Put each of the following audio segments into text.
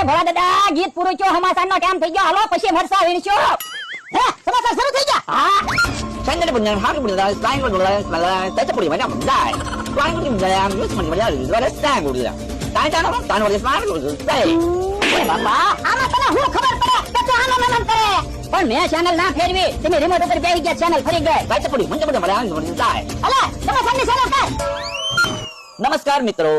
ભલા દાદા ગીત પૂરું થયો, હમાસાનો ટાઈમ થઈ ગયો, હાલો પછી મરસા વીણશો. હે સમાચાર શરૂ થઈ ગયા? હા. Saya punya hak berada selain berada saya seperti macam dah. Selain itu berada yang semua berada saya berada. Saya tahu oleh selain itu saya. ઓય બાપા, આમાં તને હું ખબર પડે કે તું આનો નામ કરે? પણ મેં ચેનલ ના ફેરવી, તમે રિમોટ ઉપર બેસી ગયા, ચેનલ ફરી ગઈ. Saya seperti macam berada seperti saya. અલે સમાચારની ચેનલ કર. નમસ્કાર મિત્રો,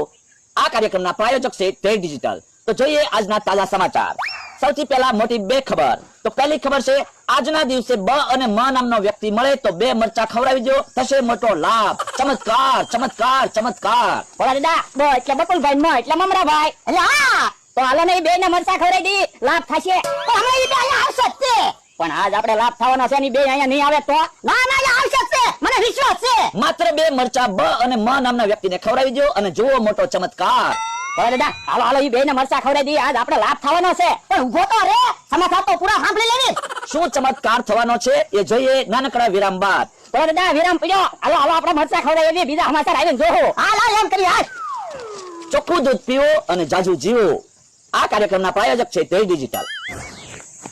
આ કાર્યક્રમના પ્રાયોજક છે ટેક ડિજિટલ. તો જોઈએ આજના તાજા સમાચાર. સૌથી પહેલા મોટી બે ખબર. તો પહેલી ખબર છે, આજના દિવસે બ અને મ નામનો વ્યક્તિ મળે તો બે મરચા ખવડાવી દો, થશે મોટો લાભ. ચમત્કાર ચમત્કાર ચમત્કાર. ભલા દાદા બ એટલે બકુલભાઈ, મ એટલે મમરાભાઈ. એટલે હા, તો હાલો ને બે ને મરચા ખવડાવી દી, લાભ થશે. તો હમણાં ઈ બે અહીંયા આવશે જ છે. પણ આજ આપણે લાભ થવાનો છે, ની બે અહીંયા નહીં આવે તો? ના ના, અહીંયા આવશે જ છે, મને વિશ્વાસ છે. માત્ર બે મરચા બ અને મ નામના વ્યક્તિને ખવડાવી દો અને જુઓ મોટો ચમત્કાર. ભલા દાદા હાલો હાલો, ઈ બે ને મરચા ખવડાવી દી, આજ આપણે લાભ થવાનો છે. પણ ઉભો તો રે, સમાચાર તો પૂરા સાંભળી લેવી. શું ચમત્કાર થવાનો છે એ જોઈએ નાનકડા વિરામ બાદ. ભલા દાદા વિરામ પડ્યો, હાલો હાલો આપણે મરચા ખવડાવી, બીજા સમાચાર આવીને જોવો. હાલ હાલ એમ કરી હાલ. ચોખ્ખું દૂધ પીવો અને જાજુ જીવો. આ કાર્યક્રમના પ્રાયોજક છે ટેક ડિજિટલ.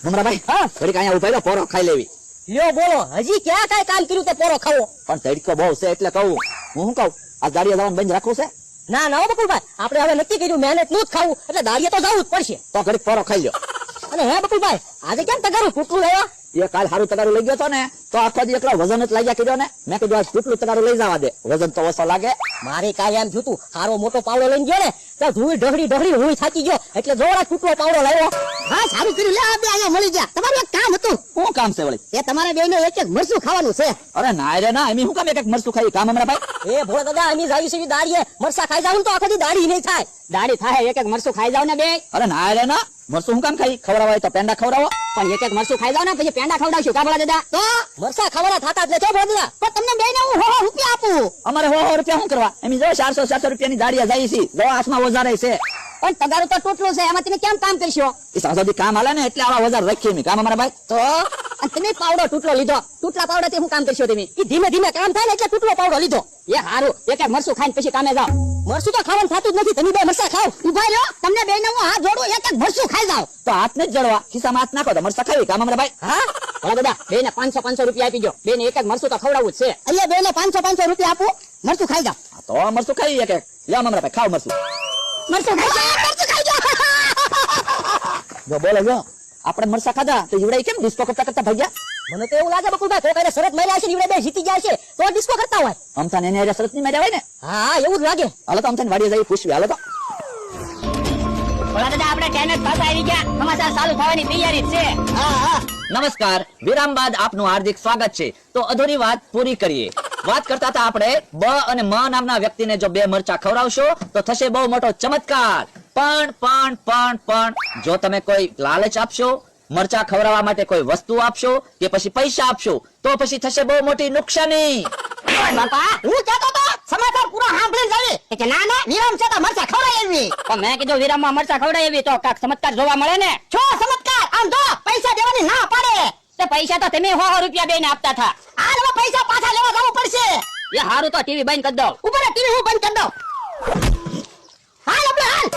મમરાભાઈ, હા ઘડીક અહીંયા ઉભા રહો, પોરો ખાઈ લેવી. યો બોલો, હજી ક્યાં કઈ કામ કર્યું તે પોરો ખાવો? પણ તડકો બહુ છે એટલે કહું. હું શું કહું, આ દાડિયા જવાનું બંધ રાખવું છે? ના ના બકુલભાઈ, આપણે હવે નક્કી કર્યું મહેનત નું જ ખાવું, એટલે દાડિયા તો જવું જ પડશે. તો ઘડીક પોરો ખાઈ લ્યો. અને હે બકુલભાઈ, આજે કેમ તગારું ટૂટલું લેવા? એ કાલ સારું તગારું લઈ ગયો હતો ને, તો આખો દી એકલો વજન જ લાગ્યા કર્યો ને. મેં કીધું આ ટૂટલું તગારું લઈ જવા દે, વજન તો ઓછો લાગે. મારે કાલે એમ જોતું, હારો મોટો પાવડો લઈને ગયો ને, તો ધૂળ ઢગડી ઢગડી હું થાકી ગયો, એટલે જોરા ટૂટલો પાવડો લાવ્યો. હા સારું કર્યું, લે આ બે અહીંયા મળી ગયા. તમારું એક કામ હતું. શું કામ છે વળી? એ તમારા બેને એક એક મરચું ખાવાનું છે. અરે ના રે ના, એમ શું કામ એક એક મરચું ખાઈ કામ મમરાભાઈ? એ ભોળા દાદા, અમે જાવી છે દાડીએ મરચા ખાઈ જાવ તો આખો દી દાડી નહીં થાય. દાડી થાય, એક એક મરચું ખાઈ જાવ ને બે. અરે ના રે ના, મરચું શું કામ ખાઈ? ખવડાવાય તો પેંડા ખવડાવો. પણ એક એક મરચું ખાઈ જાવ ને પછી પેંડા ખવડાવશું કા ભોળા દાદા? તો મરચા ખાવાના થતા જ નથી ભોળા દાદા. પણ તમને બેને હું 100 રૂપિયા આપું. અમારે 100 રૂપિયા શું કરવા? એમ જો 400 રૂપિયાની દાડિયા જાય છે, જો આસમાં વજારે છે. પણ તગારું તો તૂટલું છે, એમાં તમે કેમ કામ કરશો? એ સાસોદી કામ હાલે ને એટલે આવા વજાર રાખીએ મે કામ અમારા ભાઈ. તો અને તમે પાવડો તૂટલો લીધો, તૂટલા પાવડાથી શું કામ કરશો તમે? એ ધીમે ધીમે કામ થાય ને એટલે તૂટલો પાવડો લીધો. એ હારું, એક એક મરચું ખાઈને પછી કામે જાવ. મરચું તો ખાવાનું થતું જ નથી, તમે બે મરચા ખાવ. ઉભા રહ્યો, તમને બેને હું હાથ જોડું, એક એક મરચું ખાઈ જાવ. તો હાથ ને જ જળવા, ખિસ્સામાં હાથ નાખો તો મરચા ખાવી કામ અમારા ભાઈ. હા ભલા દાદા, બેને 500 રૂપિયા આપી દો, બેને એક એક મરચું તો ખવડાવવું જ છે. અહીંયા બેને 500 રૂપિયા આપો, મરચું ખાઈ જાવ. તો મરચું ખાઈ એક એક. લ્યો અમારા ભાઈ ખાવ મરચું. મરચું ખાઈ જાવ, મરચું ખાઈ જાવ. જો બોલો જો, આપણે મરચા ખાધા તો ઈવડાઈ કેમ ડિસ્કો કરતા કરતા ભાગ્યા? મને તો એવું લાગે બકુલભાઈ, કોઈ કઈને શરત મળ્યા છે ને ઈવડે બે જીતી ગયા છે તો ડિસ્કો કરતા હોય. અમથાને એને આરે શરત ની માર્યા હોય ને. હા એવું જ લાગે. હાલો તો અમથાને વાડીએ જઈ પૂછવી. હાલો તો ભલા દાદા, આપણે ચેનલ પાસે આવી ગયા, સમાચાર ચાલુ થવાની તૈયારી છે. હા હા. નમસ્કાર, વિરામ બાદ આપનું હાર્દિક સ્વાગત છે. તો અધૂરી વાત પૂરી કરીએ. વાત કરતા હતા આપણે બ અને મ નામના વ્યક્તિને જો બે મરચા ખવડાવશો તો થશે બહુ મોટો ચમત્કાર. પણ જો તમે કોઈ લાલચ આપશો, મરચા ખવડાવવા માટે કોઈ વસ્તુ આપશો કે પછી પૈસા આપશો તો પછી થશે બહુ મોટી નુકસાની. બાપા, હું કહેતો તો સમાચાર પૂરા સાંભળી જાય કે ના ના વિરામ છે તો મરચા ખવડાવી. પણ મેં કીધું વિરામમાં મરચા ખવડાવી તો કાક ચમત્કાર જોવા મળે ને. છો ચમત્કાર? આમ જો પૈસા દેવાની ના પાડે. તે પૈસા તો તમે 100 રૂપિયા બેને આપતા હતા. હાલમાં પૈસા પાછા લેવા જવું પડશે. એ હારું તો ટીવી બંધ કરી દો. ઉપર ટીવી હું બંધ કરી દઉં. હાલ આપણે હાલ.